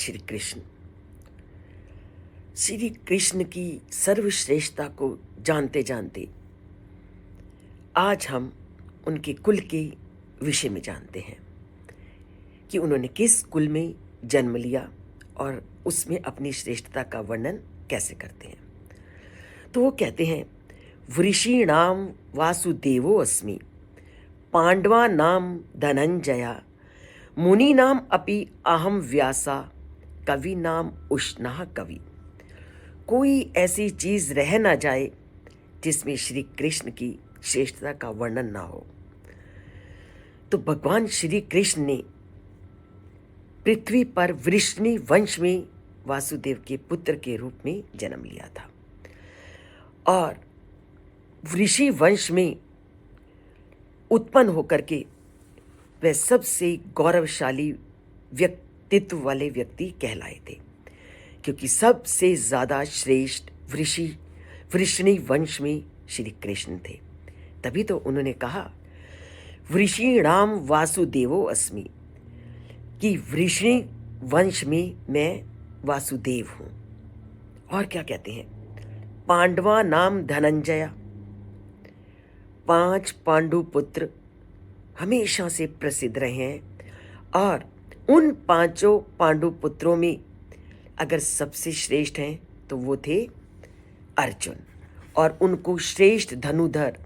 श्री कृष्ण। श्री कृष्ण की सर्वश्रेष्ठता को जानते जानते आज हम उनके कुल के विषय में जानते हैं कि उन्होंने किस कुल में जन्म लिया और उसमें अपनी श्रेष्ठता का वर्णन कैसे करते हैं। तो वो कहते हैं, वृषीणाम वासुदेवो अस्मि, पांडवा नाम धनंजया, मुनि नाम अपि अहम व्यासा, कवि नाम उष्णः कवि। कोई ऐसी चीज रह ना जाए जिसमें श्री कृष्ण की श्रेष्ठता का वर्णन ना हो। तो भगवान श्री कृष्ण ने पृथ्वी पर वृष्णि वंश में वासुदेव के पुत्र के रूप में जन्म लिया था और वृषि वंश में उत्पन्न होकर के वह सबसे गौरवशाली व्यक्तित्व वाले व्यक्ति कहलाए थे, क्योंकि सबसे ज्यादा श्रेष्ठ वृषणी वंश में श्री कृष्ण थे। तभी तो उन्होंने कहा, वृषीणाम वासुदेवो अस्मि, कि वृषणी वंश में मैं वासुदेव हूं। और क्या कहते हैं, पांडवा नाम धनंजया, 5 पांडु पुत्र हमेशा से प्रसिद्ध रहे हैं और उन 5 पांडु पुत्रों में अगर सबसे श्रेष्ठ हैं तो वो थे अर्जुन, और उनको श्रेष्ठ धनुधर,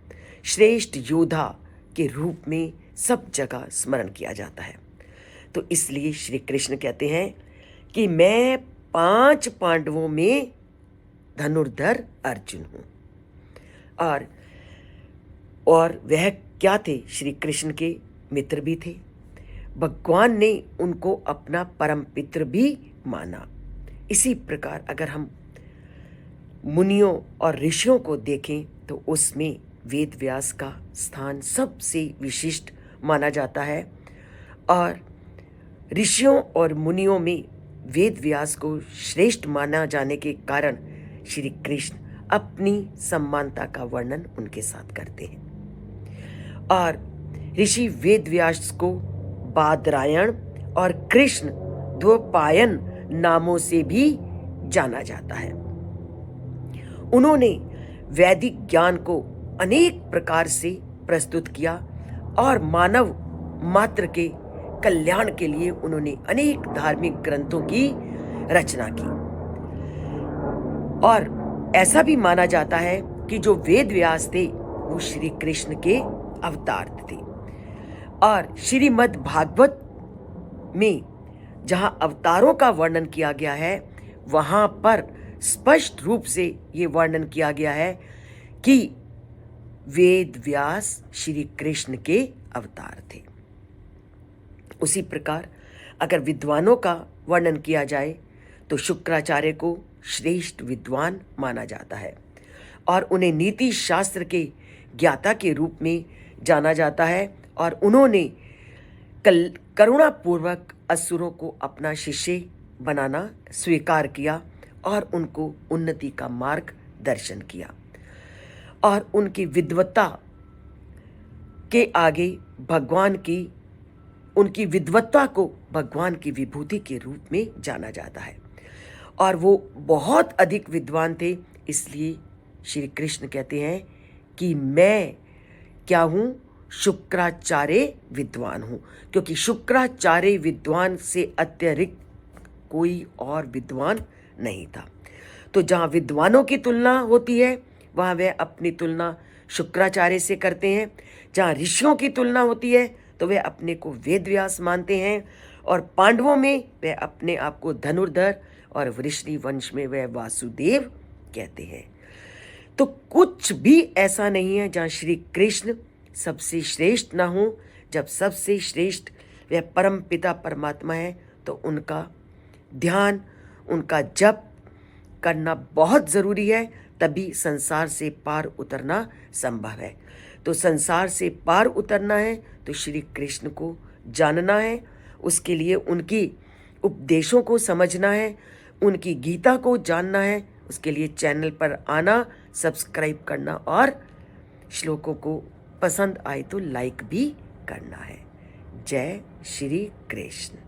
श्रेष्ठ योद्धा के रूप में सब जगह स्मरण किया जाता है। तो इसलिए श्री कृष्ण कहते हैं कि मैं 5 पांडवों में धनुर्धर अर्जुन हूं। और वह क्या थे, श्री कृष्ण के मित्र भी थे। भगवान ने उनको अपना परम पित्र भी माना। इसी प्रकार अगर हम मुनियों और ऋषियों को देखें तो उसमें वेद व्यास का स्थान सबसे विशिष्ट माना जाता है, और ऋषियों और मुनियों में वेद व्यास को श्रेष्ठ माना जाने के कारण श्री कृष्ण अपनी समानता का वर्णन उनके साथ करते हैं। और ऋषि वेद व्यास को बादरायण और कृष्ण द्वैपायन नामों से भी जाना जाता है। उन्होंने वैदिक ज्ञान को अनेक प्रकार से प्रस्तुत किया और मानव मात्र के कल्याण के लिए उन्होंने अनेक धार्मिक ग्रंथों की रचना की। और ऐसा भी माना जाता है कि जो वेद व्यास थे वो श्री कृष्ण के अवतार थे। और श्रीमद् भागवत में जहां अवतारों का वर्णन किया गया है वहां पर स्पष्ट रूप से ये वर्णन किया गया है कि वेद व्यास श्री कृष्ण के अवतार थे। उसी प्रकार अगर विद्वानों का वर्णन किया जाए तो शुक्राचार्य को श्रेष्ठ विद्वान माना जाता है और उन्हें नीति शास्त्र के ज्ञाता के रूप में जाना जाता है, और उन्होंने करुणापूर्वक असुरों को अपना शिष्य बनाना स्वीकार किया और उनको उन्नति का मार्ग दर्शन किया, और उनकी विद्वत्ता के आगे उनकी विद्वत्ता को भगवान की विभूति के रूप में जाना जाता है। और वो बहुत अधिक विद्वान थे, इसलिए श्री कृष्ण कहते हैं कि मैं क्या हूं, शुक्राचार्य विद्वान हूं, क्योंकि शुक्राचार्य विद्वान से अतिरिक्त कोई और विद्वान नहीं था। तो जहां विद्वानों की तुलना होती है वहां वे अपनी तुलना शुक्राचार्य से करते हैं, जहां ऋषियों की तुलना होती है तो वे अपने को वेद व्यास मानते हैं, और पांडवों में वे अपने आप को धनुर्धर और वृषणी वंश में वे वासुदेव कहते हैं। तो कुछ भी ऐसा नहीं है जहां श्री कृष्ण सबसे श्रेष्ठ ना हो। जब सबसे श्रेष्ठ वह परम पिता परमात्मा है तो उनका ध्यान, उनका जप करना बहुत जरूरी है, तभी संसार से पार उतरना संभव है। तो संसार से पार उतरना है तो श्री कृष्ण को जानना है, उसके लिए उनकी उपदेशों को समझना है, उनकी गीता को जानना है। उसके लिए चैनल पर आना, सब्सक्राइब करना और श्लोकों को पसंद आए तो लाइक भी करना है। जय श्री कृष्ण।